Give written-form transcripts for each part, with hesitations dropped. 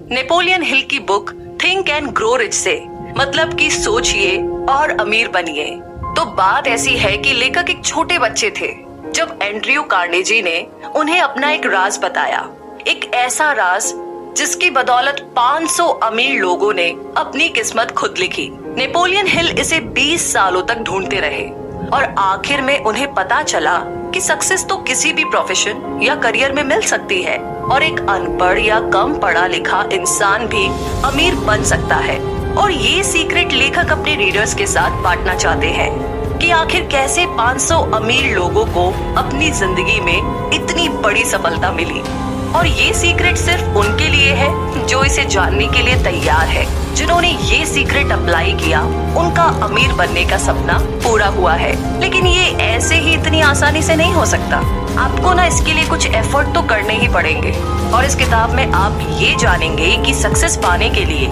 Napoleon Hill की book think and grow rich से, मतलब कि सोचिए और अमीर बनिए। तो बात ऐसी है कि लेखक एक छोटे बच्चे थे जब एंड्रयू कार्नेजी ने उन्हें अपना एक राज बताया, एक ऐसा राज जिसकी बदौलत 500 अमीर लोगों ने अपनी किस्मत खुद लिखी। नेपोलियन हिल इसे 20 सालों तक ढूंढते रहे और आखिर में उन्हें पता चला कि सक्सेस तो किसी भी प्रोफेशन या करियर में मिल सकती है और एक अनपढ़ या कम पढ़ा लिखा इंसान भी अमीर बन सकता है। और ये सीक्रेट लेखक अपने रीडर्स के साथ बांटना चाहते हैं कि आखिर कैसे 500 अमीर लोगों को अपनी जिंदगी में इतनी बड़ी सफलता मिली। और ये सीक्रेट सिर्फ उनके लिए है जो इसे जानने के लिए तैयार है। जिन्होंने ये सीक्रेट अप्लाई किया उनका अमीर बनने का सपना पूरा हुआ है। लेकिन ये ऐसे ही इतनी आसानी से नहीं हो सकता। आपको ना इसके लिए कुछ एफर्ट तो करने ही पड़ेंगे। और इस किताब में आप ये जानेंगे कि सक्सेस पाने के लिए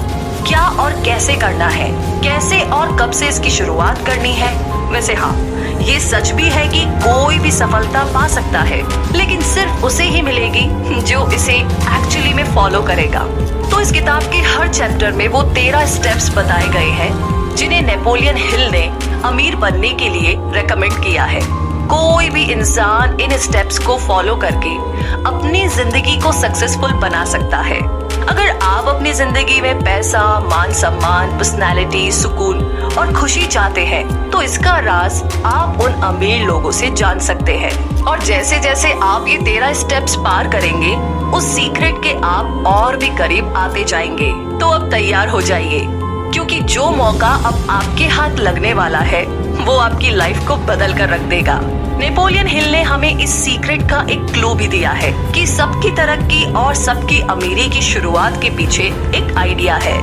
क्या और कैसे करना है, कैसे और कब से इसकी शुरुआत करनी है। वैसे हाँ, ये सच भी है कि कोई भी सफलता पा सकता है, लेकिन सिर्फ उसे ही मिलेगी जो इसे एक्चुअली में फॉलो करेगा। तो इस किताब के हर चैप्टर में वो 13 स्टेप्स बताए गए हैं जिन्हें नेपोलियन हिल ने अमीर बनने के लिए रेकमेंड किया है। कोई भी इंसान इन स्टेप्स को फॉलो करके अपनी जिंदगी को सक्सेसफुल बना सकता है। अगर आप अपनी जिंदगी में पैसा, मान सम्मान, पर्सनैलिटी, सुकून और खुशी चाहते हैं तो इसका राज आप उन अमीर लोगों से जान सकते हैं। और जैसे जैसे आप ये 13 स्टेप्स पार करेंगे उस सीक्रेट के आप और भी करीब आते जाएंगे। तो अब तैयार हो जाइए, क्योंकि जो मौका अब आपके हाथ लगने वाला है वो आपकी लाइफ को बदल कर रख देगा। नेपोलियन हिल ने हमें इस सीक्रेट का एक क्लू भी दिया है कि सबकी तरक्की और सबकी अमीरी की शुरुआत के पीछे एक आइडिया है।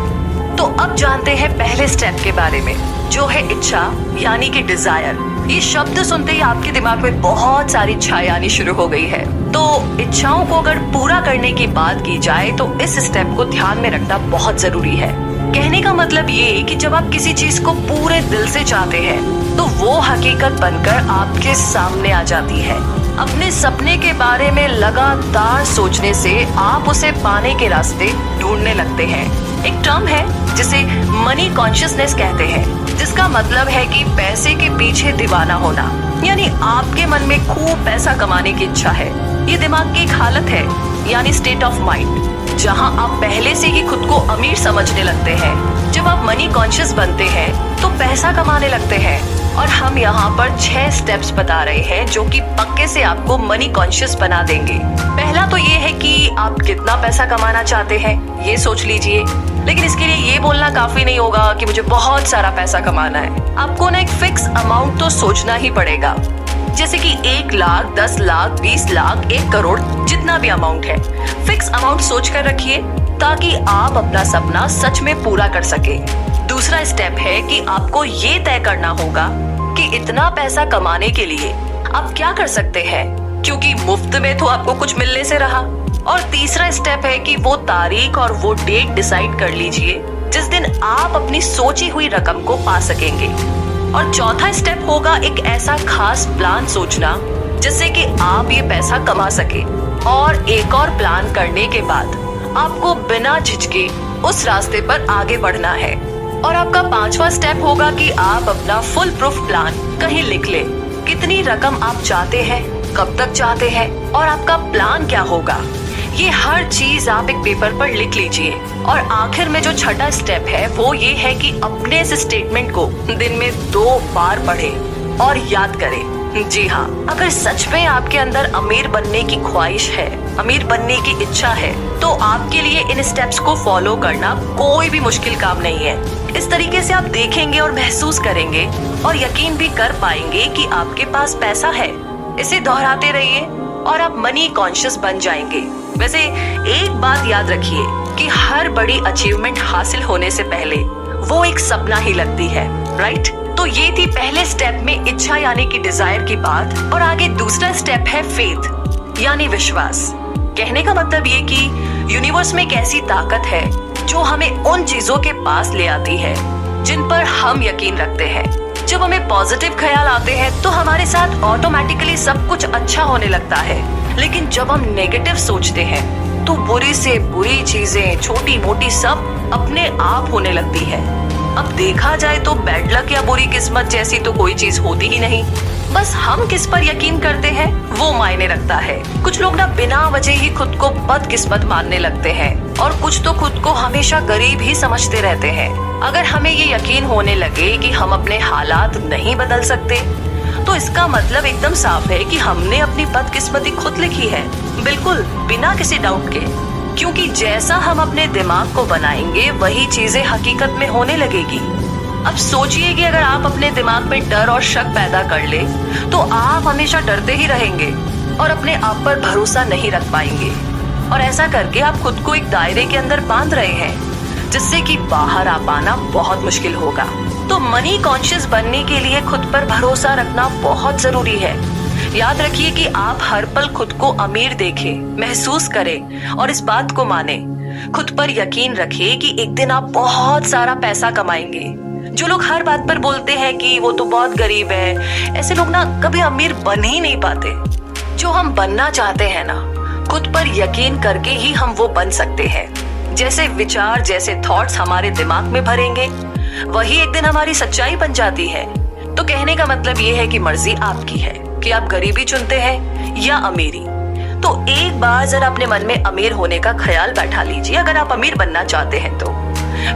तो अब जानते हैं पहले स्टेप के बारे में, जो है इच्छा, यानी कि डिजायर। ये शब्द सुनते ही आपके दिमाग में बहुत सारी इच्छाएं आनी शुरू हो गई है। तो इच्छाओं को अगर पूरा करने की बात की जाए तो इस स्टेप को ध्यान में रखना बहुत जरूरी है। कहने का मतलब ये कि जब आप किसी चीज को पूरे दिल से चाहते हैं तो वो हकीकत बनकर आपके सामने आ जाती है। अपने सपने के बारे में लगातार सोचने से आप उसे पाने के रास्ते ढूंढने लगते हैं। एक टर्म है जिसे मनी कॉन्शियसनेस कहते हैं, जिसका मतलब है कि पैसे के पीछे दीवाना होना। यानी आपके मन में खूब पैसा कमाने की इच्छा है। ये दिमाग की एक हालत है, यानी स्टेट ऑफ माइंड, जहां आप पहले से ही खुद को अमीर समझने लगते हैं। जब आप मनी कॉन्शियस बनते हैं तो पैसा कमाने लगते हैं। और हम यहाँ पर 6 स्टेप्स बता रहे हैं जो कि पक्के से आपको मनी कॉन्शियस बना देंगे। पहला तो ये है कि आप कितना पैसा कमाना चाहते हैं, ये सोच लीजिए। लेकिन इसके लिए ये बोलना काफी नहीं होगा कि मुझे बहुत सारा पैसा कमाना है। आपको ना एक फिक्स अमाउंट तो सोचना ही पड़ेगा, जैसे कि 1 लाख, 10 लाख, 20 लाख, 1 करोड़, जितना भी अमाउंट है। फिक्स अमाउंट सोच कर रखिए ताकि आप अपना सपना सच में पूरा कर सके। दूसरा स्टेप है कि आपको ये तय करना होगा कि इतना पैसा कमाने के लिए आप क्या कर सकते हैं, क्योंकि मुफ्त में तो आपको कुछ मिलने से रहा। और तीसरा स्टेप है कि वो तारीख और वो डेट डिसाइड कर लीजिए जिस दिन आप अपनी सोची हुई रकम को पा सकेंगे। और चौथा स्टेप होगा एक ऐसा खास प्लान सोचना जिससे कि आप ये पैसा कमा सके। और एक और प्लान करने के बाद आपको बिना झिझके उस रास्ते पर आगे बढ़ना है। और आपका 5वां स्टेप होगा कि आप अपना फुल प्रूफ प्लान कहीं लिख लें। कितनी रकम आप चाहते हैं, कब तक चाहते हैं और आपका प्लान क्या होगा, ये हर चीज आप एक पेपर पर लिख लीजिए। और आखिर में जो छठा स्टेप है वो ये है कि अपने इस स्टेटमेंट को दिन में 2 बार पढ़ें और याद करें। जी हाँ, अगर सच में आपके अंदर अमीर बनने की ख्वाहिश है, अमीर बनने की इच्छा है, तो आपके लिए इन स्टेप्स को फॉलो करना कोई भी मुश्किल काम नहीं है। इस तरीके से आप देखेंगे और महसूस करेंगे और यकीन भी कर पाएंगे कि आपके पास पैसा है। इसे दोहराते रहिए और आप मनी कॉन्शियस बन जाएंगे। वैसे एक बात याद रखिए कि हर बड़ी अचीवमेंट हासिल होने से पहले वो एक सपना ही लगती है, राइट? तो ये थी पहले स्टेप में इच्छा यानी कि डिजायर की बात। और आगे दूसरा स्टेप है फेथ यानी विश्वास। कहने का मतलब ये कि यूनिवर्स में एक ऐसी ताकत है जो हमें उन चीजों के पास ले आती है जिन पर हम यकीन रखते हैं। जब हमें पॉजिटिव ख्याल आते हैं तो हमारे साथ ऑटोमेटिकली सब कुछ अच्छा होने लगता है। लेकिन जब हम नेगेटिव सोचते हैं तो बुरी से बुरी चीजें छोटी मोटी सब अपने आप होने लगती है। अब देखा जाए तो बैड लक या बुरी किस्मत जैसी तो कोई चीज होती ही नहीं, बस हम किस पर यकीन करते हैं वो मायने रखता है। कुछ लोग ना बिना वजह ही खुद को बदकिस्मत मानने लगते हैं और कुछ तो खुद को हमेशा गरीब ही समझते रहते हैं। अगर हमें ये यकीन होने लगे कि हम अपने हालात नहीं बदल सकते, तो इसका मतलब एकदम साफ है कि हमने अपनी बदकिस्मती खुद लिखी है, बिल्कुल बिना किसी डाउट के। क्योंकि जैसा हम अपने दिमाग को बनाएंगे वही चीजें हकीकत में होने लगेगी। अब सोचिए कि अगर आप अपने दिमाग में डर और शक पैदा कर ले तो आप हमेशा डरते ही रहेंगे और अपने आप पर भरोसा नहीं रख पाएंगे, और ऐसा करके आप खुद को एक दायरे के अंदर बांध रहे हैं जिससे कि बाहर आ पाना बहुत मुश्किल होगा। तो मनी कॉन्शियस बनने के लिए खुद पर भरोसा रखना बहुत जरूरी है। याद रखिए कि आप हर पल खुद को अमीर देखें, महसूस करें और इस बात को माने। खुद पर यकीन रखें कि एक दिन आप बहुत सारा पैसा कमाएंगे। जो लोग हर बात पर बोलते हैं कि वो तो बहुत गरीब है, ऐसे लोग ना कभी अमीर बन ही नहीं पाते। जो हम बनना चाहते हैं ना, खुद पर यकीन करके ही हम वो बन सकते हैं। जैसे विचार, जैसे थॉट्स हमारे दिमाग में भरेंगे, वही एक दिन हमारी सच्चाई बन जाती है। तो कहने का मतलब ये है कि मर्जी आपकी है कि आप गरीबी चुनते हैं या अमीरी। तो एक बार जरा अपने मन में अमीर होने का ख्याल बैठा लीजिए। अगर आप अमीर बनना चाहते हैं तो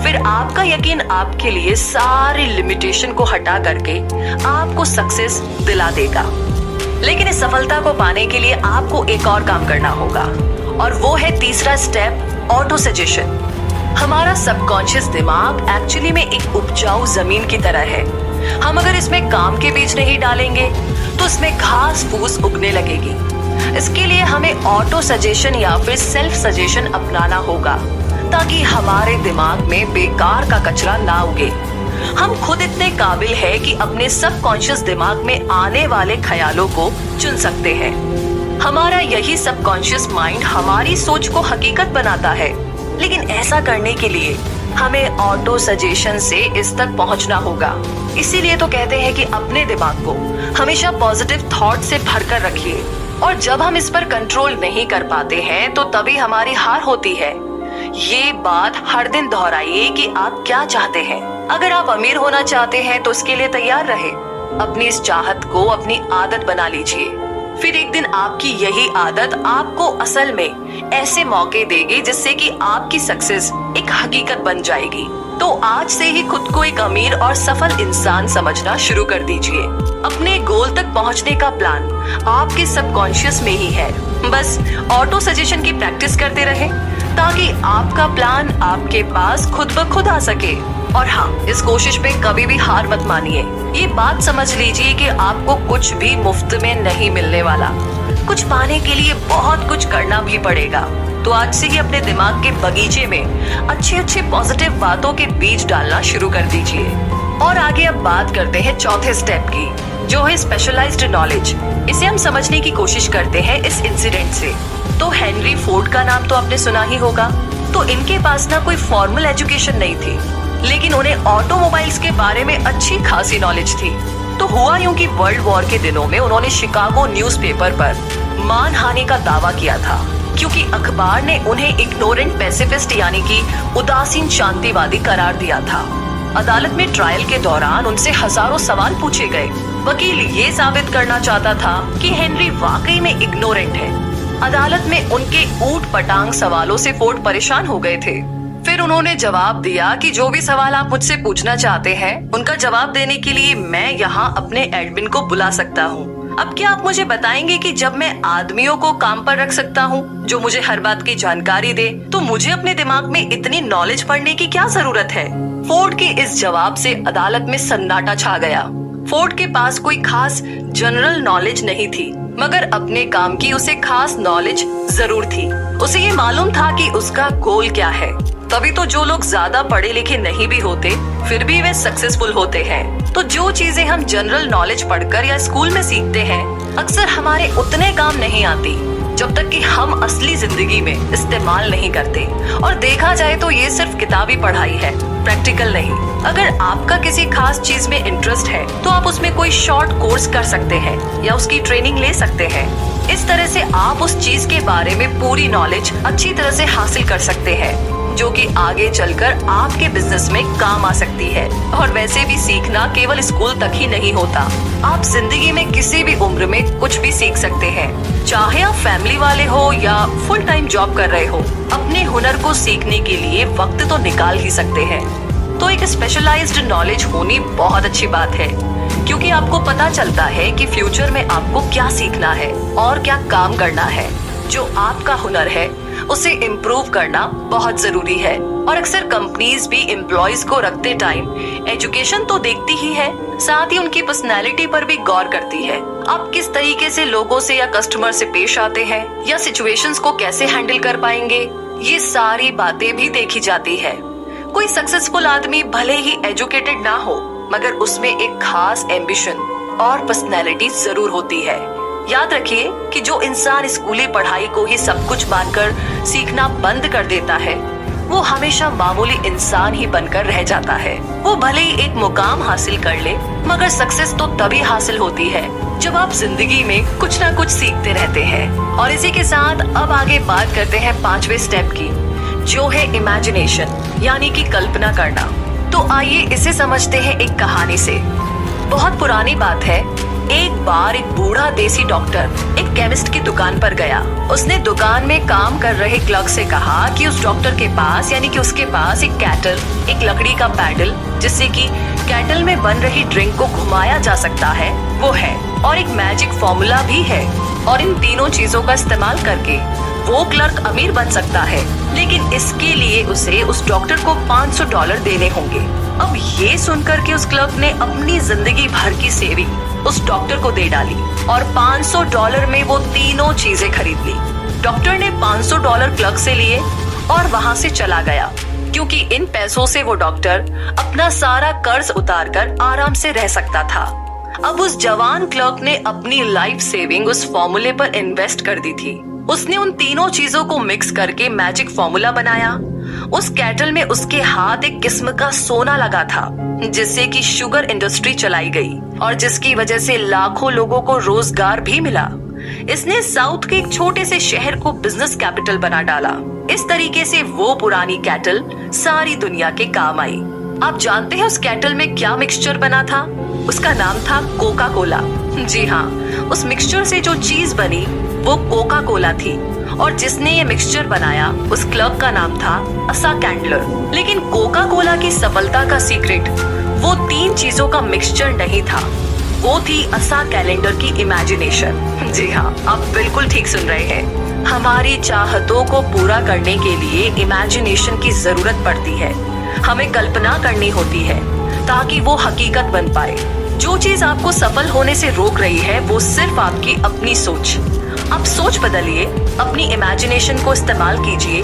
फिर आपका यकीन आपके लिए सारी लिमिटेशन को हटा करके आपको सक्सेस दिला देगा। लेकिन इस सफलता को पाने के लिए आपको एक और काम करना होगा, और वो है तीसरा स्टेप, ऑटो सजेशन। हमारा सबकॉन्शियस दिमाग एक्चुअली में एक उपजाऊ जमीन की तरह है। हम अगर इसमें काम के बीज नहीं डालेंगे तो इसमें घास फूस उगने लगेगी। इसके लिए हमें ऑटो सजेशन या फिर सेल्फ सजेशन अपनाना होगा, ताकि हमारे दिमाग में बेकार का कचरा ना उगे। हम खुद इतने काबिल है कि अपने सबकॉन्शियस दिमाग में आने वाले ख्यालों को चुन सकते हैं। हमारा यही सबकॉन्शियस माइंड हमारी सोच को हकीकत बनाता है। लेकिन ऐसा करने के लिए हमें ऑटो सजेशन से इस तक पहुंचना होगा। इसीलिए तो कहते हैं कि अपने दिमाग को हमेशा पॉजिटिव थॉट से भरकर रखिए, और जब हम इस पर कंट्रोल नहीं कर पाते हैं तो तभी हमारी हार होती है। ये बात हर दिन दोहराइए कि आप क्या चाहते हैं। अगर आप अमीर होना चाहते हैं तो इसके लिए तैयार रहे। अपनी इस चाहत को अपनी आदत बना लीजिए। फिर एक दिन आपकी यही आदत आपको असल में ऐसे मौके देगी जिससे कि आपकी सक्सेस एक हकीकत बन जाएगी। तो आज से ही खुद को एक अमीर और सफल इंसान समझना शुरू कर दीजिए। अपने गोल तक पहुंचने का प्लान आपके सबकॉन्शियस में ही है। बस ऑटो सजेशन की प्रैक्टिस करते रहें ताकि आपका प्लान आपके पास खुद ब खुद आ सके। और हाँ, इस कोशिश में कभी भी हार मत मानिए। ये बात समझ लीजिए कि आपको कुछ भी मुफ्त में नहीं मिलने वाला। कुछ पाने के लिए बहुत कुछ करना भी पड़ेगा। तो आज से ही अपने दिमाग के बगीचे में अच्छे अच्छे पॉजिटिव बातों के बीज डालना शुरू कर दीजिए। और आगे अब बात करते हैं चौथे स्टेप की, जो है स्पेशलाइज्ड नॉलेज। इसे हम समझने की कोशिश करते हैं इस इंसिडेंट से। तो हेनरी फोर्ड का नाम तो आपने सुना ही होगा। तो इनके पास ना कोई फॉर्मल एजुकेशन नहीं थी, लेकिन उन्हें ऑटोमोबाइल्स के बारे में अच्छी खासी नॉलेज थी। तो हुआ यूं कि वर्ल्ड वॉर के दिनों में उन्होंने शिकागो न्यूज़पेपर पर मानहानि का दावा किया था, क्योंकि अखबार ने उन्हें इग्नोरेंट पैसिफिस्ट यानी कि उदासीन शांतिवादी करार दिया था। अदालत में ट्रायल के दौरान उनसे हजारों सवाल पूछे गए। वकील ये साबित करना चाहता था कि हेनरी वाकई में इग्नोरेंट है। अदालत में उनके ऊट पटांग सवालों से फोर्ड परेशान हो गए थे। फिर उन्होंने जवाब दिया कि जो भी सवाल आप मुझसे पूछना चाहते हैं उनका जवाब देने के लिए मैं यहाँ अपने एडमिन को बुला सकता हूँ। अब क्या आप मुझे बताएंगे कि जब मैं आदमियों को काम पर रख सकता हूँ जो मुझे हर बात की जानकारी दे, तो मुझे अपने दिमाग में इतनी नॉलेज पढ़ने की क्या जरूरत है? फोर्ड के इस जवाब से अदालत में सन्नाटा छा गया। फोर्ड के पास कोई खास जनरल नॉलेज नहीं थी, मगर अपने काम की उसे खास नॉलेज जरूर थी। उसे ये मालूम था कि उसका गोल क्या है। तभी तो जो लोग ज्यादा पढ़े लिखे नहीं भी होते फिर भी वे सक्सेसफुल होते हैं। तो जो चीजें हम जनरल नॉलेज पढ़कर या स्कूल में सीखते हैं अक्सर हमारे उतने काम नहीं आती जब तक कि हम असली जिंदगी में इस्तेमाल नहीं करते। और देखा जाए तो ये सिर्फ किताबी पढ़ाई है। प्रैक्टिकल नहीं। अगर आपका किसी खास चीज में इंटरेस्ट है तो आप उसमें कोई शॉर्ट कोर्स कर सकते हैं या उसकी ट्रेनिंग ले सकते हैं। इस तरह से आप उस चीज के बारे में पूरी नॉलेज अच्छी तरह से हासिल कर सकते हैं, जो कि आगे चलकर आपके बिजनेस में काम आ सकती है। और वैसे भी सीखना केवल स्कूल तक ही नहीं होता, आप जिंदगी में किसी भी उम्र में कुछ भी सीख सकते हैं। चाहे आप फैमिली वाले हो या फुल टाइम जॉब कर रहे हो, अपने हुनर को सीखने के लिए वक्त तो निकाल ही सकते हैं। तो एक स्पेशलाइज्ड नॉलेज होनी बहुत अच्छी बात है, क्योंकि आपको पता चलता है कि फ्यूचर में आपको क्या सीखना है और क्या काम करना है। जो आपका हुनर है उसे इम्प्रूव करना बहुत जरूरी है। और अक्सर कंपनीज भी एम्प्लॉयज को रखते टाइम एजुकेशन तो देखती ही है, साथ ही उनकी पर्सनैलिटी पर भी गौर करती है। आप किस तरीके से लोगों से या कस्टमर से पेश आते हैं या सिचुएशंस को कैसे हैंडल कर पाएंगे, ये सारी बातें भी देखी जाती है। कोई सक्सेसफुल आदमी भले ही एजुकेटेड ना हो, मगर उसमें एक खास एम्बिशन और पर्सनैलिटी जरूर होती है। याद रखिए कि जो इंसान स्कूली पढ़ाई को ही सब कुछ मानकर सीखना बंद कर देता है, वो हमेशा मामूली इंसान ही बनकर रह जाता है। वो भले ही एक मुकाम हासिल कर ले, मगर सक्सेस तो तभी हासिल होती है जब आप जिंदगी में कुछ ना कुछ सीखते रहते हैं। और इसी के साथ अब आगे बात करते हैं 5वें स्टेप की, जो है इमेजिनेशन, यानी कि कल्पना करना। तो आइए इसे समझते हैं एक कहानी से। बहुत पुरानी बात है, एक बार एक बूढ़ा देसी डॉक्टर एक केमिस्ट की दुकान पर गया। उसने दुकान में काम कर रहे क्लर्क से कहा कि उस डॉक्टर के पास, यानी कि उसके पास एक कैटल, एक लकड़ी का पैडल जिससे कि कैटल में बन रही ड्रिंक को घुमाया जा सकता है, वो है, और एक मैजिक फॉर्मूला भी है। और इन तीनों चीजों का इस्तेमाल करके वो क्लर्क अमीर बन सकता है, लेकिन इसके लिए उसे उस डॉक्टर को $500 देने होंगे। अब ये सुनकर के उस क्लर्क ने अपनी जिंदगी भर की सेविंग उस डॉक्टर को दे डाली और $500 में वो तीनों चीजें खरीद ली। डॉक्टर ने $500 क्लर्क से लिए और वहाँ से चला गया, क्योंकि इन पैसों से वो डॉक्टर अपना सारा कर्ज उतारकर आराम से रह सकता था। अब उस जवान क्लर्क ने अपनी लाइफ सेविंग उस फॉर्मूले पर इन्वेस्ट कर दी थी। उसने उन तीनों चीजों को मिक्स करके मैजिक फॉर्मूला बनाया। उस कैटल में उसके हाथ एक किस्म का सोना लगा था, जिससे कि शुगर इंडस्ट्री चलाई गई और जिसकी वजह से लाखों लोगों को रोजगार भी मिला। इसने साउथ के एक छोटे से शहर को बिजनेस कैपिटल बना डाला। इस तरीके से वो पुरानी कैटल सारी दुनिया के काम आई। आप जानते हैं उस कैटल में क्या मिक्सचर बना था? उसका नाम था कोका कोला। जी हाँ, उस मिक्सचर से जो चीज बनी वो कोका कोला थी, और जिसने ये मिक्सचर बनाया उस क्लर्क का नाम था असा कैंडलर। लेकिन कोका कोला की सफलता का सीक्रेट वो 3 चीजों का मिक्सचर नहीं था, वो थी असा कैलेंडर की इमेजिनेशन। जी हाँ, आप बिल्कुल ठीक सुन रहे हैं। हमारी चाहतों को पूरा करने के लिए इमेजिनेशन की जरूरत पड़ती है। हमें कल्पना करनी होती है ताकि वो हकीकत बन पाए। जो चीज आपको सफल होने से रोक रही है वो सिर्फ आपकी अपनी सोच। आप सोच बदलिए, अपनी इमेजिनेशन को इस्तेमाल कीजिए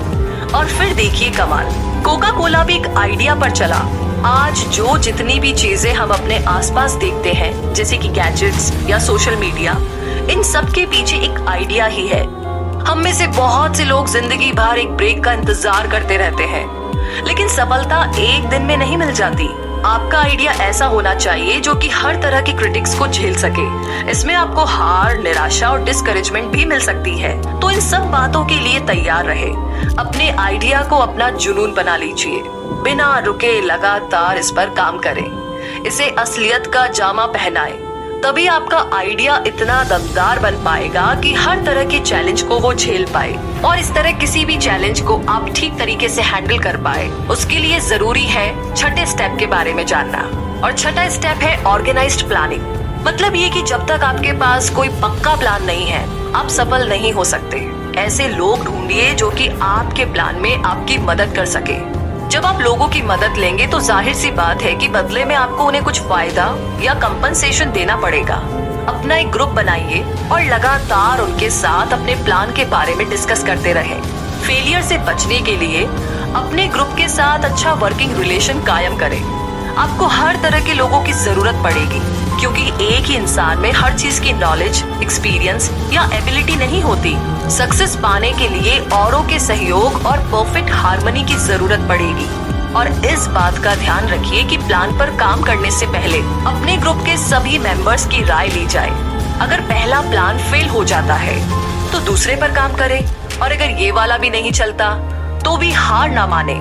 और फिर देखिए कमाल। कोका कोला भी एक आइडिया पर चला। आज जो जितनी भी चीजें हम अपने आसपास देखते हैं, जैसे कि गैजेट्स या सोशल मीडिया, इन सब के पीछे एक आइडिया ही है। हम में से बहुत से लोग जिंदगी भर एक ब्रेक का इंतजार करते रहते हैं, लेकिन सफलता एक दिन में नहीं मिल जाती। आपका आइडिया ऐसा होना चाहिए जो कि हर तरह की क्रिटिक्स को झेल सके। इसमें आपको हार, निराशा और डिस्करेजमेंट भी मिल सकती है। तो इन सब बातों के लिए तैयार रहे। अपने आइडिया को अपना जुनून बना लीजिए, बिना रुके लगातार इस पर काम करें, इसे असलियत का जामा पहनाएं। तभी आपका आइडिया इतना दमदार बन पाएगा कि हर तरह के चैलेंज को वो झेल पाए, और इस तरह किसी भी चैलेंज को आप ठीक तरीके से हैंडल कर पाए। उसके लिए जरूरी है छठे स्टेप के बारे में जानना, और छठा स्टेप है ऑर्गेनाइज्ड प्लानिंग। मतलब ये कि जब तक आपके पास कोई पक्का प्लान नहीं है, आप सफल नहीं हो सकते। ऐसे लोग ढूंढिए जो कि आपके प्लान में आपकी मदद कर सके। जब आप लोगों की मदद लेंगे तो जाहिर सी बात है कि बदले में आपको उन्हें कुछ फायदा या कंपनसेशन देना पड़ेगा। अपना एक ग्रुप बनाइए और लगातार उनके साथ अपने प्लान के बारे में डिस्कस करते रहें। फेलियर से बचने के लिए अपने ग्रुप के साथ अच्छा वर्किंग रिलेशन कायम करें। आपको हर तरह के लोगों की जरूरत पड़ेगी, क्योंकि एक ही इंसान में हर चीज की नॉलेज, एक्सपीरियंस या एबिलिटी नहीं होती। सक्सेस पाने के लिए औरों के सहयोग और परफेक्ट हार्मनी की जरूरत पड़ेगी। और इस बात का ध्यान रखिए कि प्लान पर काम करने से पहले अपने ग्रुप के सभी मेंबर्स की राय ली जाए। अगर पहला प्लान फेल हो जाता है तो दूसरे पर काम करें, और अगर ये वाला भी नहीं चलता तो भी हार ना माने।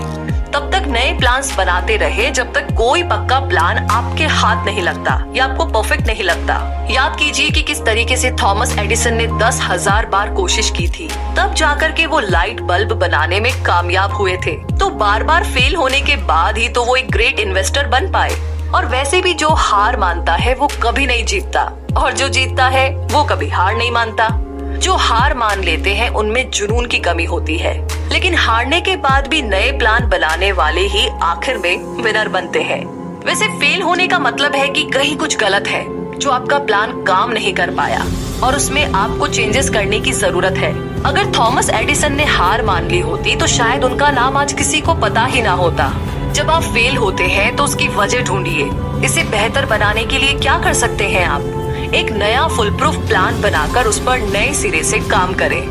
तब तक नए प्लान्स बनाते रहे जब तक कोई पक्का प्लान आपके हाथ नहीं लगता या आपको परफेक्ट नहीं लगता। याद कीजिए कि किस तरीके से थॉमस एडिसन ने 10,000 बार कोशिश की थी, तब जाकर के वो लाइट बल्ब बनाने में कामयाब हुए थे। तो बार बार फेल होने के बाद ही तो वो एक ग्रेट इन्वेस्टर बन पाए। और वैसे भी जो हार मानता है वो कभी नहीं जीतता, और जो जीतता है वो कभी हार नहीं मानता। जो हार मान लेते हैं उनमें जुनून की कमी होती है, लेकिन हारने के बाद भी नए प्लान बनाने वाले ही आखिर में विनर बनते हैं। वैसे फेल होने का मतलब है कि कहीं कुछ गलत है, जो आपका प्लान काम नहीं कर पाया और उसमें आपको चेंजेस करने की जरूरत है। अगर थॉमस एडिसन ने हार मान ली होती तो शायद उनका नाम आज किसी को पता ही ना होता। जब आप फेल होते हैं तो उसकी वजह ढूंढिए। इसे बेहतर बनाने के लिए क्या कर सकते हैं आप? एक नया फुल प्रूफ प्लान बनाकर उस पर नए सिरे से काम करें।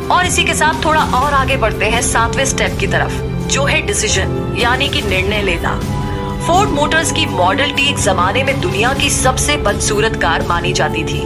और इसी के साथ थोड़ा और आगे बढ़ते हैं 7वें स्टेप की तरफ, जो है डिसीजन, यानी कि निर्णय लेना। फोर्ड मोटर्स की मॉडल टी एक जमाने में दुनिया की सबसे बदसूरत कार मानी जाती थी।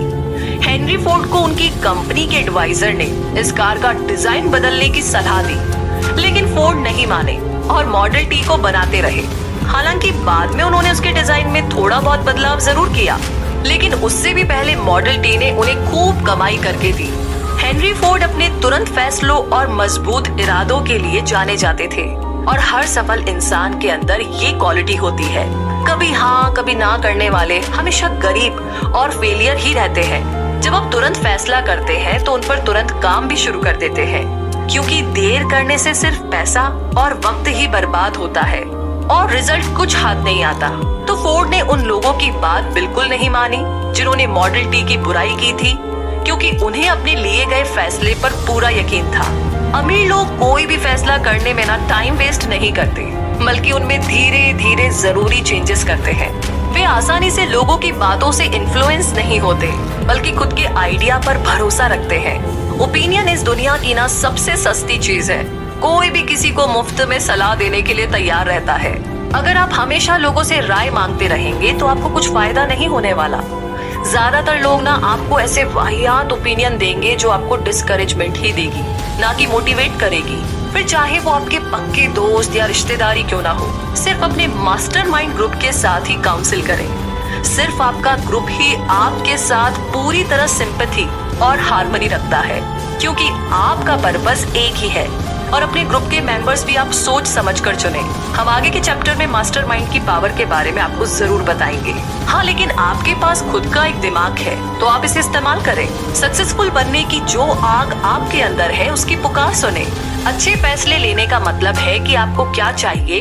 हेनरी फोर्ड को उनकी कंपनी के एडवाइजर ने इस कार का डिजाइन बदलने की सलाह दी, लेकिन फोर्ड नहीं माने और मॉडल टी को बनाते रहे। हालांकि बाद में उन्होंने उसके डिजाइन में थोड़ा बहुत बदलाव जरूर किया, लेकिन उससे भी पहले मॉडल टी ने उन्हें खूब कमाई करके दी। हेनरी फोर्ड अपने तुरंत फैसलों और मजबूत इरादों के लिए जाने जाते थे, और हर सफल इंसान के अंदर ये क्वालिटी होती है। कभी हाँ कभी ना करने वाले हमेशा गरीब और फेलियर ही रहते हैं। जब आप तुरंत फैसला करते हैं तो उन पर तुरंत काम भी शुरू कर देते हैं, क्योंकि देर करने से सिर्फ पैसा और वक्त ही बर्बाद होता है और रिजल्ट कुछ हाथ नहीं आता। तो फोर्ड ने उन लोगों की बात बिल्कुल नहीं मानी जिन्होंने मॉडल टी की बुराई की थी, क्योंकि उन्हें अपने लिए गए फैसले पर पूरा यकीन था। अमीर लोग कोई भी फैसला करने में ना टाइम वेस्ट नहीं करते, बल्कि उनमें धीरे धीरे जरूरी चेंजेस करते हैं। वे आसानी से लोगों की बातों से इन्फ्लुएंस नहीं होते, बल्कि खुद के आइडिया पर भरोसा रखते हैं। ओपिनियन इस दुनिया की ना सबसे सस्ती चीज है। कोई भी किसी को मुफ्त में सलाह देने के लिए तैयार रहता है। अगर आप हमेशा लोगों से राय मांगते रहेंगे तो आपको कुछ फायदा नहीं होने वाला। ज्यादातर लोग ना आपको ऐसे वाहियात ओपिनियन देंगे जो आपको डिस्करेजमेंट ही देगी, ना कि मोटिवेट करेगी। फिर चाहे वो आपके पक्के दोस्त या रिश्तेदारी क्यों ना हो, सिर्फ अपने मास्टरमाइंड ग्रुप के साथ ही काउंसिल करें। सिर्फ आपका ग्रुप ही आपके साथ पूरी तरह सिंपैथी और हार्मनी रखता है, क्योंकि आपका पर्पस एक ही है। और अपने ग्रुप के मेंबर्स भी आप सोच समझकर चुने। हम आगे के चैप्टर में मास्टरमाइंड की पावर के बारे में आपको जरूर बताएंगे। हाँ, लेकिन आपके पास खुद का एक दिमाग है तो आप इसे इस्तेमाल करें। सक्सेसफुल बनने की जो आग आपके अंदर है उसकी पुकार सुने। अच्छे फैसले लेने का मतलब है कि आपको क्या चाहिए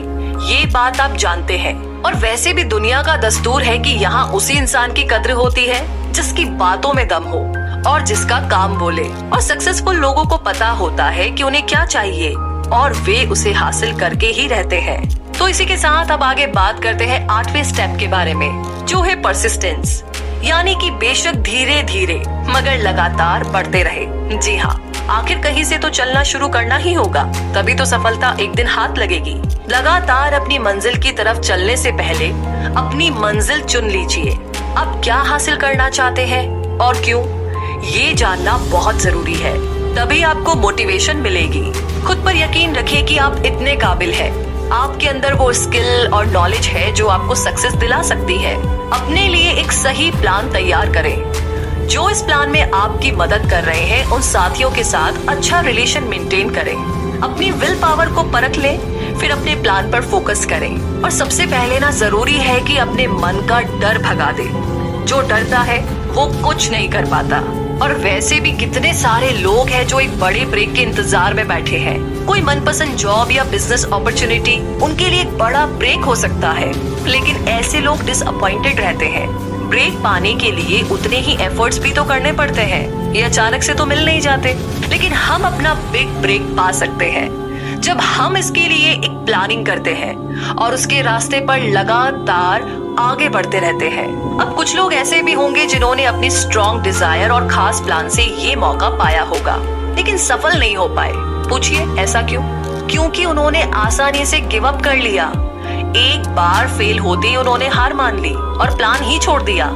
ये बात आप जानते हैं। और वैसे भी दुनिया का दस्तूर है कि यहाँ उसी इंसान की कद्र होती है जिसकी बातों में दम हो और जिसका काम बोले। और सक्सेसफुल लोगों को पता होता है कि उन्हें क्या चाहिए और वे उसे हासिल करके ही रहते हैं। तो इसी के साथ अब आगे बात करते हैं 8वें स्टेप के बारे में, जो है परसिस्टेंस, यानी कि बेशक धीरे धीरे मगर लगातार बढ़ते रहे। जी हाँ, आखिर कहीं से तो चलना शुरू करना ही होगा, तभी तो सफलता एक दिन हाथ लगेगी। लगातार अपनी मंजिल की तरफ चलने से पहले अपनी मंजिल चुन लीजिए। अब क्या हासिल करना चाहते हैं और क्यों, ये जानना बहुत जरूरी है। तभी आपको मोटिवेशन मिलेगी। खुद पर यकीन रखें कि आप इतने काबिल हैं। आपके अंदर वो स्किल और नॉलेज है जो आपको सक्सेस दिला सकती है। अपने लिए एक सही प्लान तैयार करें। जो इस प्लान में आपकी मदद कर रहे हैं उन साथियों के साथ अच्छा रिलेशन मेंटेन करें। अपनी विल पावर को परख लें, फिर अपने प्लान पर फोकस करें। और सबसे पहले ना जरूरी है कि अपने मन का डर भगा दें। जो डरता है वो कुछ नहीं कर पाता। और वैसे भी कितने सारे लोग हैं जो एक बड़े ब्रेक के इंतजार में बैठे हैं। कोई मनपसंद जॉब या बिजनेस अपॉर्चुनिटी उनके लिए एक बड़ा ब्रेक हो सकता है, लेकिन ऐसे लोग डिसअपॉइंटेड रहते हैं। ब्रेक पाने के लिए उतने ही एफर्ट्स भी तो करने पड़ते हैं, ये अचानक से तो मिल नहीं जाते। लेकिन हम अपना बिग ब्रेक पा सकते हैं जब हम इसके लिए एक प्लानिंग करते हैं और उसके रास्ते पर लगातार आगे बढ़ते रहते हैं। अब कुछ लोग ऐसे भी होंगे जिन्होंने अपनी स्ट्रॉन्ग डिजायर और खास प्लान से ये मौका पाया होगा, लेकिन सफल नहीं हो पाए। पूछिए ऐसा क्यों? क्योंकि उन्होंने आसानी से गिव अप कर लिया। एक बार फेल होते ही उन्होंने हार मान ली और प्लान ही छोड़ दिया।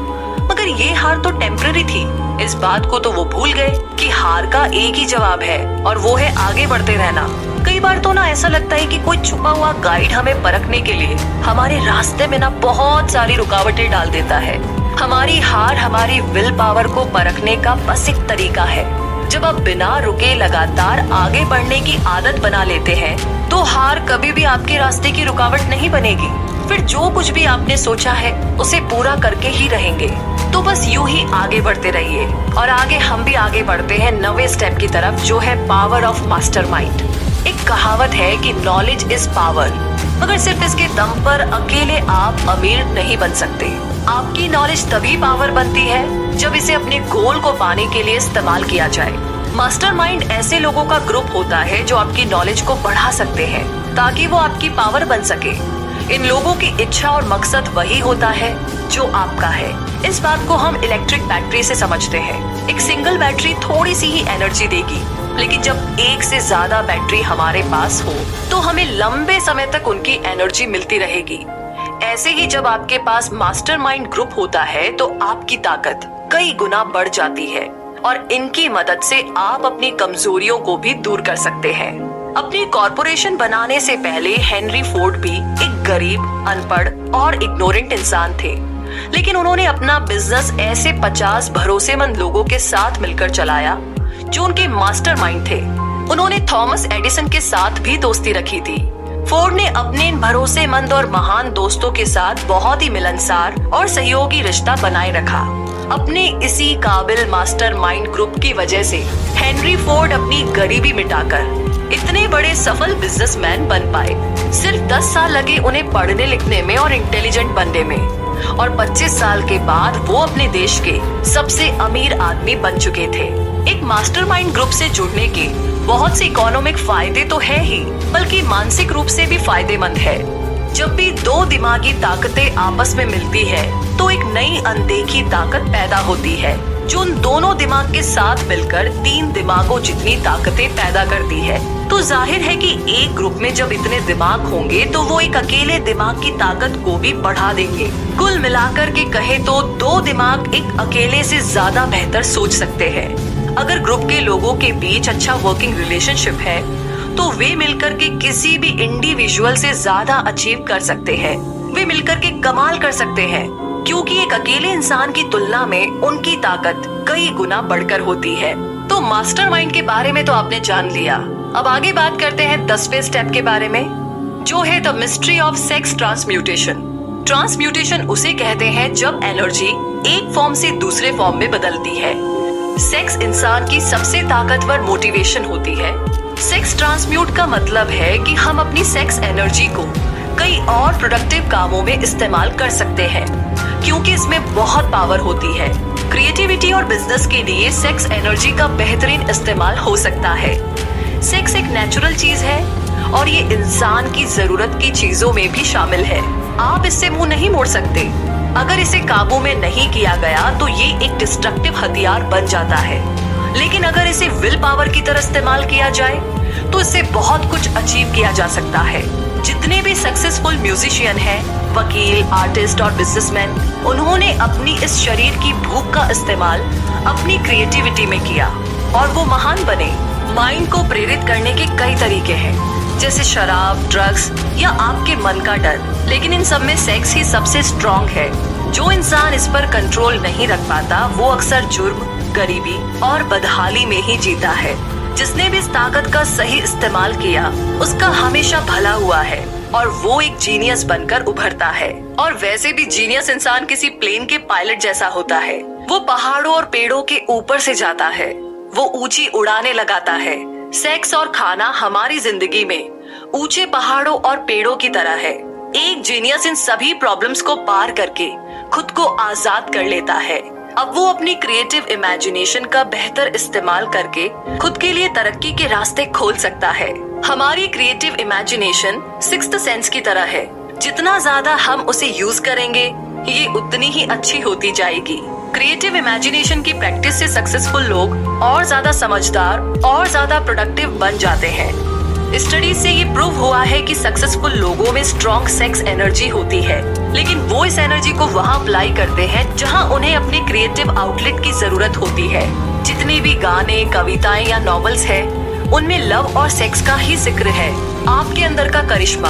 मगर ये हार तो टेम्पररी थी। इस बात को तो वो भूल गए कि हार का एक ही जवाब है और वो है आगे बढ़ते रहना। कई बार तो ना ऐसा लगता है कि कोई छुपा हुआ गाइड हमें परखने के लिए हमारे रास्ते में ना बहुत सारी रुकावटें डाल देता है। हमारी हार हमारी विल पावर को परखने का बस एक तरीका है। जब आप बिना रुके लगातार आगे बढ़ने की आदत बना लेते हैं तो हार कभी भी आपके रास्ते की रुकावट नहीं बनेगी। फिर जो कुछ भी आपने सोचा है उसे पूरा करके ही रहेंगे। तो बस यूं ही आगे बढ़ते रहिए। और आगे हम भी आगे बढ़ते हैं नवे स्टेप की तरफ, जो है पावर ऑफ मास्टरमाइंड। एक कहावत है कि नॉलेज इज पावर, मगर सिर्फ इसके दम पर अकेले आप अमीर नहीं बन सकते। आपकी नॉलेज तभी पावर बनती है जब इसे अपने गोल को पाने के लिए इस्तेमाल किया जाए। मास्टरमाइंड ऐसे लोगों का ग्रुप होता है जो आपकी नॉलेज को बढ़ा सकते हैं ताकि वो आपकी पावर बन सके। इन लोगों की इच्छा और मकसद वही होता है जो आपका है। इस बात को हम इलेक्ट्रिक बैटरी से समझते हैं। एक सिंगल बैटरी थोड़ी सी ही एनर्जी देगी, लेकिन जब एक से ज्यादा बैटरी हमारे पास हो तो हमें लंबे समय तक उनकी एनर्जी मिलती रहेगी। ऐसे ही जब आपके पास मास्टरमाइंड ग्रुप होता है तो आपकी ताकत कई गुना बढ़ जाती है और इनकी मदद से आप अपनी कमजोरियों को भी दूर कर सकते हैं। अपनी कॉरपोरेशन बनाने से पहले हेनरी फोर्ड भी एक गरीब, अनपढ़ और इग्नोरेंट इंसान थे, लेकिन उन्होंने अपना बिजनेस ऐसे 50 भरोसेमंद लोगों के साथ मिलकर चलाया जो उनके मास्टरमाइंड थे। उन्होंने थॉमस एडिसन के साथ भी दोस्ती रखी थी। फोर्ड ने अपने इन भरोसेमंद और महान दोस्तों के साथ बहुत ही मिलनसार और सहयोगी रिश्ता बनाए रखा। अपने इसी काबिल मास्टरमाइंड ग्रुप की वजह से हेनरी फोर्ड अपनी गरीबी मिटाकर इतने बड़े सफल बिजनेसमैन बन पाए। सिर्फ 10 साल लगे उन्हें पढ़ने लिखने में और इंटेलिजेंट बनने में, और 25 साल के बाद वो अपने देश के सबसे अमीर आदमी बन चुके थे। एक मास्टरमाइंड ग्रुप से जुड़ने के बहुत से इकोनॉमिक फायदे तो है ही, बल्कि मानसिक रूप से भी फायदेमंद है। जब भी दो दिमागी ताकतें आपस में मिलती है तो एक नई अनदेखी ताकत पैदा होती है जो उन दोनों दिमाग के साथ मिलकर 3 दिमागों जितनी ताकतें पैदा करती है। तो जाहिर है कि एक ग्रुप में जब इतने दिमाग होंगे तो वो एक अकेले दिमाग की ताकत को भी बढ़ा देंगे। कुल मिलाकर के कहे तो 2 दिमाग एक अकेले से ज्यादा बेहतर सोच सकते हैं। अगर ग्रुप के लोगों के बीच अच्छा वर्किंग रिलेशनशिप है तो वे मिलकर के किसी भी इंडिविजुअल से ज्यादा अचीव कर सकते हैं। वे मिलकर के कमाल कर सकते हैं, क्योंकि एक अकेले इंसान की तुलना में उनकी ताकत कई गुना बढ़कर होती है। तो मास्टरमाइंड के बारे में तो आपने जान लिया। अब आगे बात करते हैं 10वें स्टेप के बारे में, जो है the mystery of sex transmutation. Transmutation उसे कहते हैं जब एनर्जी एक फॉर्म से दूसरे फॉर्म में बदलती है। सेक्स इंसान की सबसे ताकतवर मोटिवेशन होती है। सेक्स ट्रांसम्यूट का मतलब है कि हम अपनी सेक्स एनर्जी को कई और प्रोडक्टिव कामों में इस्तेमाल कर सकते हैं, क्योंकि इसमें बहुत पावर होती है। क्रिएटिविटी और बिजनेस के लिए सेक्स एनर्जी का बेहतरीन इस्तेमाल हो सकता है। सेक्स एक नेचुरल चीज है और ये इंसान की जरूरत की चीजों में भी शामिल है। आप इससे मुंह नहीं मोड़ सकते। अगर इसे काबू में नहीं किया गया तो ये एक डिस्ट्रक्टिव हथियार बन जाता है, लेकिन अगर इसे विल पावर की तरह इस्तेमाल किया जाए तो इससे बहुत कुछ अचीव किया जा सकता है। जितने भी सक्सेसफुल म्यूजिशियन हैं, वकील, आर्टिस्ट और बिजनेसमैन, उन्होंने अपनी इस शरीर की भूख का इस्तेमाल अपनी क्रिएटिविटी में किया और वो महान बने। माइंड को प्रेरित करने के कई तरीके हैं, जैसे शराब, ड्रग्स या आपके मन का डर, लेकिन इन सब में सेक्स ही सबसे स्ट्रॉन्ग है। जो इंसान इस पर कंट्रोल नहीं रख पाता वो अक्सर जुर्म, गरीबी और बदहाली में ही जीता है। जिसने भी इस ताकत का सही इस्तेमाल किया उसका हमेशा भला हुआ है और वो एक जीनियस बनकर उभरता है। और वैसे भी जीनियस इंसान किसी प्लेन के पायलट जैसा होता है। वो पहाड़ों और पेड़ों के ऊपर से जाता है, वो ऊंची उड़ानें लगाता है। सेक्स और खाना हमारी जिंदगी में ऊंचे पहाड़ों और पेड़ों की तरह है। एक जीनियस इन सभी प्रॉब्लम्स को पार करके खुद को आजाद कर लेता है। अब वो अपनी क्रिएटिव इमेजिनेशन का बेहतर इस्तेमाल करके खुद के लिए तरक्की के रास्ते खोल सकता है। हमारी क्रिएटिव इमेजिनेशन सिक्स्थ सेंस की तरह है। जितना ज्यादा हम उसे यूज करेंगे ये उतनी ही अच्छी होती जाएगी। क्रिएटिव इमेजिनेशन की प्रैक्टिस से सक्सेसफुल लोग और ज्यादा समझदार और ज्यादा प्रोडक्टिव बन जाते हैं। स्टडी से ये प्रूव हुआ है कि सक्सेसफुल लोगों में स्ट्रॉन्ग सेक्स एनर्जी होती है, लेकिन वो इस एनर्जी को वहाँ अप्लाई करते हैं जहाँ उन्हें अपने क्रिएटिव आउटलेट की जरूरत होती है। जितने भी गाने, कविताएं या नॉवेल्स है, उनमें लव और सेक्स का ही जिक्र है। आपके अंदर का करिश्मा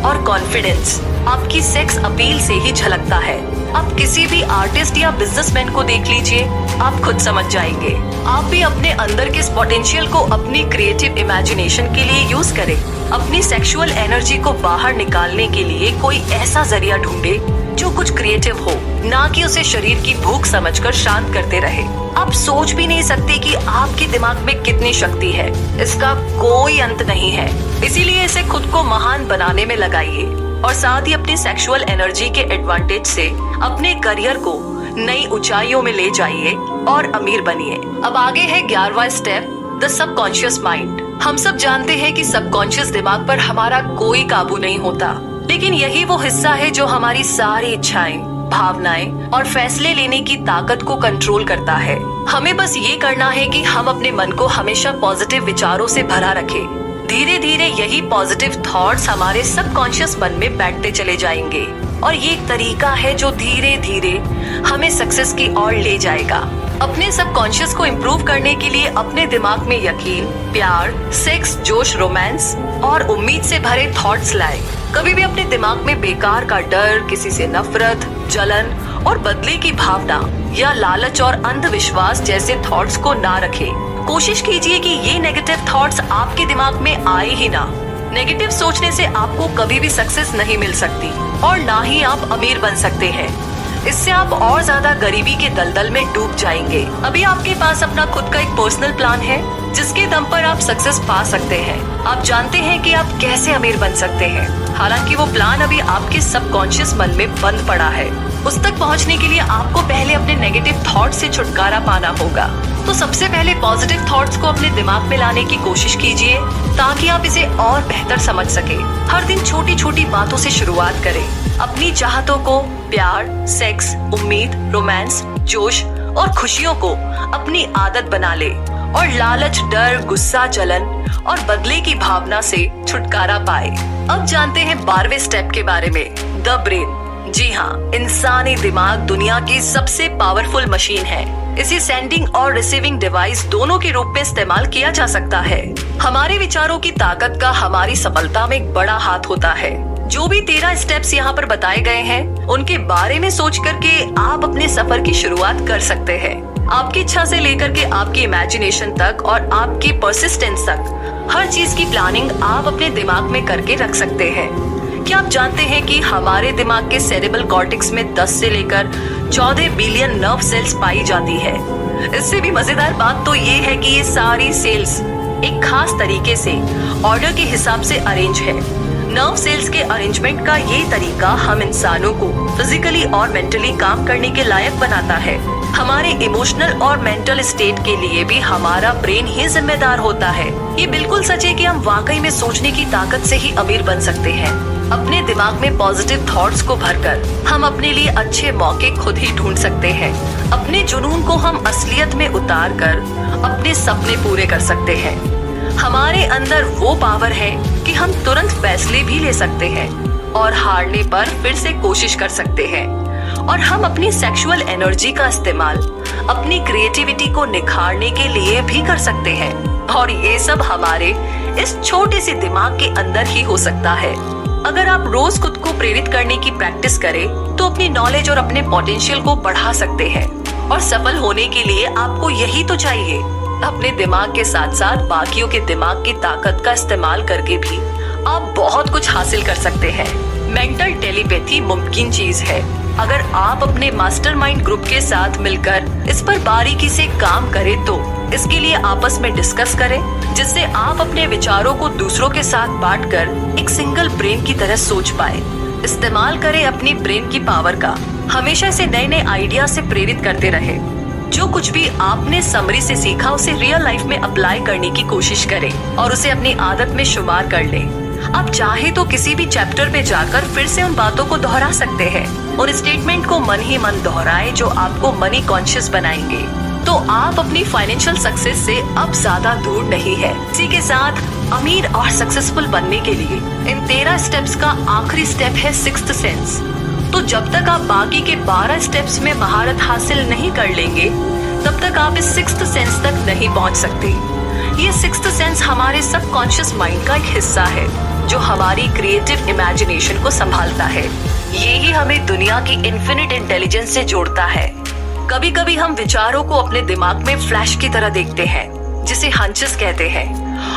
और कॉन्फिडेंस आपकी सेक्स अपील से ही झलकता है। आप किसी भी आर्टिस्ट या बिजनेसमैन को देख लीजिए, आप खुद समझ जाएंगे। आप भी अपने अंदर के इस पोटेंशियल को अपनी क्रिएटिव इमेजिनेशन के लिए यूज करें। अपनी सेक्सुअल एनर्जी को बाहर निकालने के लिए कोई ऐसा जरिया ढूंढे जो कुछ क्रिएटिव हो, ना कि उसे शरीर की भूख समझकर शांत करते रहे। आप सोच भी नहीं सकते कि आपके दिमाग में कितनी शक्ति है, इसका कोई अंत नहीं है। इसीलिए इसे खुद को महान बनाने में लगाइए और साथ ही अपनी सेक्सुअल एनर्जी के एडवांटेज से अपने करियर को नई ऊंचाइयों में ले जाइए और अमीर बनिए। अब आगे है 11वां स्टेप, द सबकॉन्शियस माइंड। हम सब जानते हैं कि सबकॉन्शियस दिमाग पर हमारा कोई काबू नहीं होता, लेकिन यही वो हिस्सा है जो हमारी सारी इच्छाएं, भावनाएं और फैसले लेने की ताकत को कंट्रोल करता है। हमें बस ये करना है कि हम अपने मन को हमेशा पॉजिटिव विचारों से भरा रखें। धीरे धीरे यही पॉजिटिव थॉट्स हमारे सबकॉन्शियस मन में बैठते चले जाएंगे और ये एक तरीका है जो धीरे धीरे हमें सक्सेस की ओर ले जाएगा। अपने सबकॉन्शियस को इम्प्रूव करने के लिए अपने दिमाग में यकीन, प्यार, सेक्स, जोश, रोमांस और उम्मीद से भरे थॉट्स लाए। कभी भी अपने दिमाग में बेकार का डर, किसी से नफरत, जलन और बदले की भावना या लालच और अंधविश्वास जैसे थॉट्स को ना रखें। कोशिश कीजिए कि ये नेगेटिव थॉट्स आपके दिमाग में आए ही ना। नेगेटिव सोचने से आपको कभी भी सक्सेस नहीं मिल सकती और ना ही आप अमीर बन सकते हैं। इससे आप और ज्यादा गरीबी के दलदल में डूब जाएंगे। अभी आपके पास अपना खुद का एक पर्सनल प्लान है जिसके दम पर आप सक्सेस पा सकते हैं। आप जानते हैं कि आप कैसे अमीर बन सकते हैं, हालांकि वो प्लान अभी आपके सबकॉन्शियस मन में बंद पड़ा है। उस तक पहुंचने के लिए आपको पहले अपने नेगेटिव थॉट से छुटकारा पाना होगा। तो सबसे पहले पॉजिटिव थॉट्स को अपने दिमाग में लाने की कोशिश कीजिए ताकि आप इसे और बेहतर समझ सके। हर दिन छोटी छोटी बातों से शुरुआत करें। अपनी चाहतों को, प्यार, सेक्स, उम्मीद, रोमांस, जोश और खुशियों को अपनी आदत बना ले और लालच, डर, गुस्सा, जलन और बदले की भावना से छुटकारा पाए। अब जानते हैं 12वें स्टेप के बारे में, द ब्रेन। जी हाँ, इंसानी दिमाग दुनिया की सबसे पावरफुल मशीन है। इसे सेंडिंग और रिसीविंग डिवाइस दोनों के रूप में इस्तेमाल किया जा सकता है। हमारे विचारों की ताकत का हमारी सफलता में एक बड़ा हाथ होता है। जो भी 13 स्टेप्स यहाँ पर बताए गए हैं, उनके बारे में सोच करके आप अपने सफर की शुरुआत कर सकते हैं। आपकी इच्छा से लेकर के आपकी इमेजिनेशन तक और आपकी परसिस्टेंस तक हर चीज की प्लानिंग आप अपने दिमाग में करके रख सकते हैं। क्या आप जानते हैं कि हमारे दिमाग के सेरेब्रल कॉर्टेक्स में 10 से लेकर 14 बिलियन नर्व सेल्स पाई जाती है। इससे भी मजेदार बात तो ये है कि ये सारी सेल्स एक खास तरीके से ऑर्डर के हिसाब से अरेंज है। नर्व सेल्स के अरेंजमेंट का ये तरीका हम इंसानों को फिजिकली और मेंटली काम करने के लायक बनाता है। हमारे इमोशनल और मेंटल स्टेट के लिए भी हमारा ब्रेन ही जिम्मेदार होता है। ये बिल्कुल सच है कि हम वाकई में सोचने की ताकत से ही अमीर बन सकते हैं। अपने दिमाग में पॉजिटिव थॉट्स को भरकर हम अपने लिए अच्छे मौके खुद ही ढूंढ सकते हैं। अपने जुनून को हम असलियत में उतार कर अपने सपने पूरे कर सकते हैं। हमारे अंदर वो पावर है कि हम तुरंत फैसले भी ले सकते हैं और हारने पर फिर से कोशिश कर सकते हैं। और हम अपनी सेक्सुअल एनर्जी का इस्तेमाल अपनी क्रिएटिविटी को निखारने के लिए भी कर सकते हैं। और ये सब हमारे इस छोटे से दिमाग के अंदर ही हो सकता है। अगर आप रोज खुद को प्रेरित करने की प्रैक्टिस करें तो अपनी नॉलेज और अपने पोटेंशियल को बढ़ा सकते हैं। और सफल होने के लिए आपको यही तो चाहिए। अपने दिमाग के साथ साथ बाकियों के दिमाग की ताकत का इस्तेमाल करके भी आप बहुत कुछ हासिल कर सकते हैं। मेंटल टेलीपैथी मुमकिन चीज है अगर आप अपने मास्टरमाइंड ग्रुप के साथ मिलकर इस पर बारीकी से काम करें तो। इसके लिए आपस में डिस्कस करें जिससे आप अपने विचारों को दूसरों के साथ बांटकर एक सिंगल ब्रेन की तरह सोच पाए। इस्तेमाल करें अपनी ब्रेन की पावर का। हमेशा से नए नए आइडिया से प्रेरित करते रहे। जो कुछ भी आपने समरी से सीखा उसे रियल लाइफ में अप्लाई करने की कोशिश करें और उसे अपनी आदत में शुमार कर लें। आप चाहे तो किसी भी चैप्टर पे जाकर फिर से उन बातों को दोहरा सकते हैं और स्टेटमेंट को मन ही मन दोहराएं जो आपको मनी कॉन्शियस बनाएंगे। तो आप अपनी फाइनेंशियल सक्सेस से अब ज्यादा दूर नहीं है। इसी के साथ अमीर और सक्सेसफुल बनने के लिए इन 13 स्टेप्स का आखिरी स्टेप है सिक्स्थ सेंस। तो जब तक आप बाकी के 12 स्टेप्स में महारत हासिल नहीं कर लेंगे, तब तक आप इस सिक्स्थ सेंस तक नहीं पहुंच सकते। ये सिक्स्थ सेंस हमारे सबकॉन्शियस माइंड का एक हिस्सा है जो हमारी क्रिएटिव इमेजिनेशन को संभालता है। ये ही हमें दुनिया की इन्फिनिट इंटेलिजेंस से जोड़ता है। कभी कभी हम विचारों को अपने दिमाग में फ्लैश की तरह देखते हैं, जिसे हंचेस कहते हैं,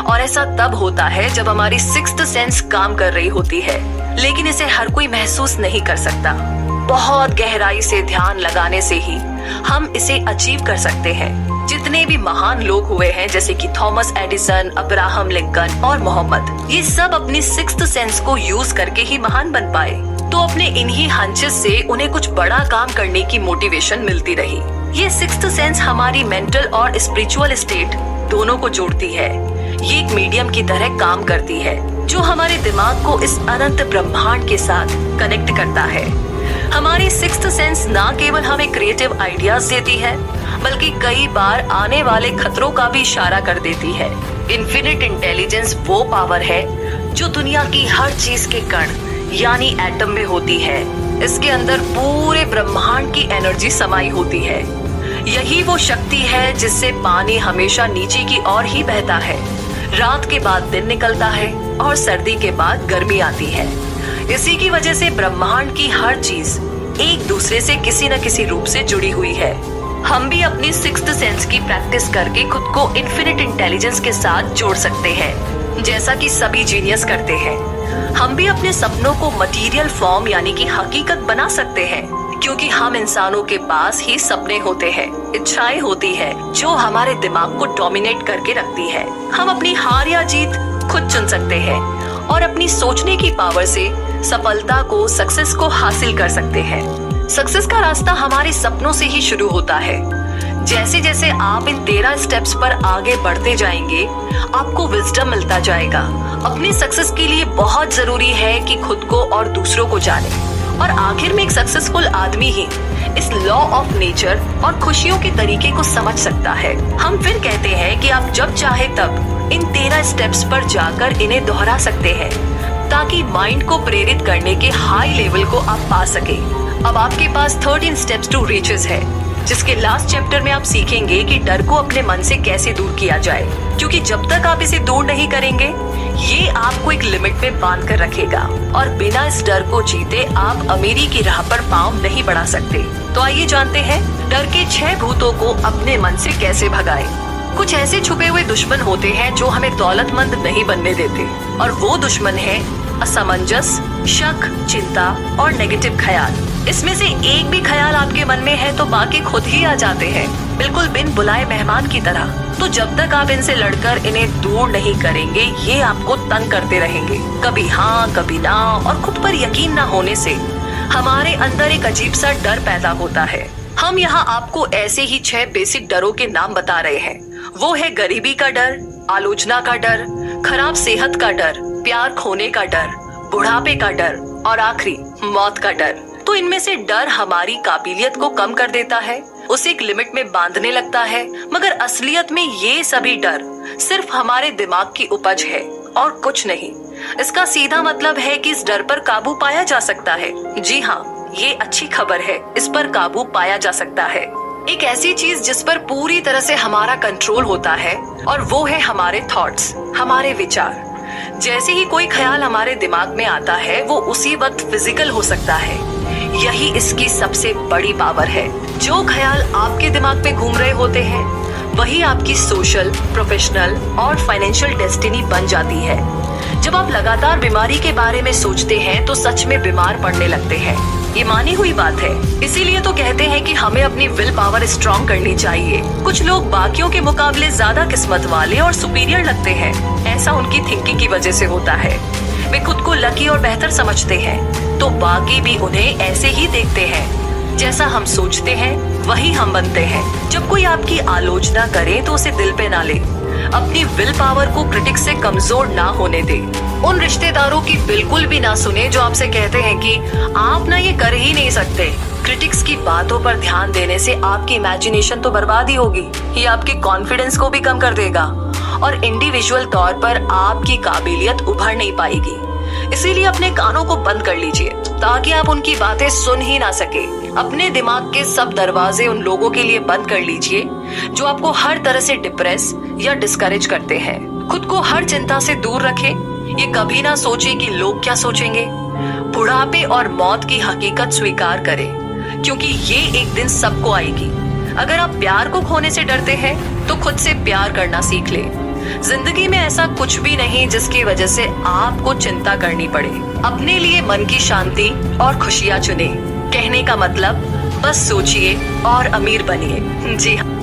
और ऐसा तब होता है जब हमारी सिक्स्थ सेंस काम कर रही होती है, लेकिन इसे हर कोई महसूस नहीं कर सकता। बहुत गहराई से ध्यान लगाने से ही हम इसे अचीव कर सकते हैं। जितने भी महान लोग हुए हैं, जैसे कि थॉमस एडिसन, अब्राहम लिंकन और मोहम्मद, ये सब अपनी सिक्स्थ सेंस को यूज करके ही महान बन पाए। तो अपने इन्हीं हंचेस से उन्हें कुछ बड़ा काम करने की मोटिवेशन मिलती रही। ये सिक्स्थ सेंस हमारी मेंटल और स्पिरिचुअल स्टेट दोनों को जोड़ती है। ये एक मीडियम की तरह काम करती है जो हमारे दिमाग को इस अनंत ब्रह्मांड के साथ कनेक्ट करता है। हमारी सिक्स्थ सेंस ना केवल हमें क्रिएटिव आइडियाज देती है, बल्कि कई बार आने वाले खतरों का भी इशारा कर देती है। इन्फिनिट इंटेलिजेंस वो पावर है जो दुनिया की हर चीज के कण यानी एटम में होती है। इसके अंदर पूरे ब्रह्मांड की एनर्जी समाई होती है। यही वो शक्ति है जिससे पानी हमेशा नीचे की ओर ही बहता है। रात के बाद दिन निकलता है और सर्दी के बाद गर्मी आती है। इसी की वजह से ब्रह्मांड की हर चीज एक दूसरे से किसी न किसी रूप से जुड़ी हुई है। हम भी अपनी सिक्स्थ सेंस की प्रैक्टिस करके खुद को इन्फिनिट इंटेलिजेंस के साथ जोड़ सकते हैं, जैसा कि सभी जीनियस करते हैं। हम भी अपने सपनों को मटेरियल फॉर्म यानी कि हकीकत बना सकते हैं, क्योंकि हम इंसानों के पास ही सपने होते हैं, इच्छाएं होती है जो हमारे दिमाग को डोमिनेट करके रखती है। हम अपनी हार या जीत खुद चुन सकते हैं और अपनी सोचने की पावर से सफलता को, सक्सेस को हासिल कर सकते हैं। सक्सेस का रास्ता हमारे सपनों से ही शुरू होता है। जैसे जैसे आप इन 13 स्टेप्स पर आगे बढ़ते जाएंगे, आपको विजडम मिलता जाएगा। अपनी सक्सेस के लिए बहुत जरूरी है कि खुद को और दूसरों को जाने, और आखिर में एक सक्सेसफुल आदमी ही इस लॉ ऑफ नेचर और खुशियों के तरीके को समझ सकता है। हम फिर कहते हैं कि आप जब चाहे तब इन 13 स्टेप्स पर जाकर इन्हें दोहरा सकते हैं, ताकि माइंड को प्रेरित करने के हाई लेवल को आप पा सके। अब आपके पास 13 स्टेप्स टू रीचेस है, जिसके लास्ट चैप्टर में आप सीखेंगे कि डर को अपने मन से कैसे दूर किया जाए, क्योंकि जब तक आप इसे दूर नहीं करेंगे, ये आपको एक लिमिट में बांध कर रखेगा, और बिना इस डर को जीते आप अमीरी की राह पर पांव नहीं बढ़ा सकते। तो आइए जानते हैं डर के 6 भूतों को अपने मन से कैसे भगाएं। कुछ ऐसे छुपे हुए दुश्मन होते हैं जो हमें दौलतमंद नहीं बनने देते, और वो दुश्मन है असमंजस, शक, चिंता और नेगेटिव ख्याल। इसमें से एक भी ख्याल आपके मन में है तो बाकी खुद ही आ जाते हैं, बिल्कुल बिन बुलाए मेहमान की तरह। तो जब तक आप इनसे लड़कर इन्हें दूर नहीं करेंगे, ये आपको तंग करते रहेंगे, कभी हाँ कभी ना, और खुद पर यकीन ना होने से हमारे अंदर एक अजीब सा डर पैदा होता है। हम यहाँ आपको ऐसे ही 6 बेसिक डरों के नाम बता रहे हैं। वो है गरीबी का डर, आलोचना का डर, खराब सेहत का डर, प्यार खोने का डर, बुढ़ापे का डर, और आखिरी मौत का डर। तो इनमें से डर हमारी काबिलियत को कम कर देता है, उसे एक लिमिट में बांधने लगता है, मगर असलियत में ये सभी डर सिर्फ हमारे दिमाग की उपज है और कुछ नहीं। इसका सीधा मतलब है कि इस डर पर काबू पाया जा सकता है। जी हाँ, ये अच्छी खबर है, इस पर काबू पाया जा सकता है। एक ऐसी चीज जिस पर पूरी तरह से हमारा कंट्रोल होता है, और वो है हमारे थॉट्स, हमारे विचार। जैसे ही कोई ख्याल हमारे दिमाग में आता है, वो उसी वक्त फिजिकल हो सकता है। यही इसकी सबसे बड़ी पावर है। जो ख्याल आपके दिमाग में घूम रहे होते हैं, वही आपकी सोशल, प्रोफेशनल और फाइनेंशियल डेस्टिनी बन जाती है। जब आप लगातार बीमारी के बारे में सोचते हैं, तो सच में बीमार पड़ने लगते हैं। ये मानी हुई बात है। इसीलिए तो कहते हैं कि हमें अपनी विल पावर स्ट्रॉन्ग करनी चाहिए। कुछ लोग बाकियों के मुकाबले ज्यादा किस्मत वाले और सुपीरियर लगते हैं। ऐसा उनकी थिंकिंग की वजह से होता है। वे खुद को लकी और बेहतर समझते हैं, तो बाकी भी उन्हें ऐसे ही देखते हैं। जैसा हम सोचते हैं वही हम बनते हैं। जब कोई आपकी आलोचना करे तो उसे दिल पे ना ले। अपनी विल पावर को क्रिटिक्स से कमजोर ना होने दे। उन रिश्तेदारों की बिल्कुल भी ना सुने जो आपसे कहते हैं कि आप ना ये कर ही नहीं सकते। क्रिटिक्स की बातों पर ध्यान देने से आपकी इमेजिनेशन तो बर्बाद ही होगी। ये आपके कॉन्फिडेंस को भी कम कर देगा और इंडिविजुअल तौर पर आपकी काबिलियत उभर नहीं पाएगी। इसीलिए अपने कानों को बंद कर लीजिए ताकि आप उनकी बातें सुन ही ना सके। अपने दिमाग के सब दरवाजे उन लोगों के लिए बंद कर लीजिए जो आपको हर तरह से डिप्रेस या डिस्करेज करते हैं। खुद को हर चिंता से दूर रखें। ये कभी ना सोचे कि लोग क्या सोचेंगे। बुढ़ापे और मौत की हकीकत स्वीकार करें क्योंकि ये एक दिन सबको आएगी। अगर आप प्यार को खोने से डरते हैं तो खुद से प्यार करना सीख ले। जिंदगी में ऐसा कुछ भी नहीं जिसकी वजह से आपको चिंता करनी पड़े। अपने लिए मन की शांति और खुशियां चुने। कहने का मतलब बस सोचिए और अमीर बनिए। जी हाँ।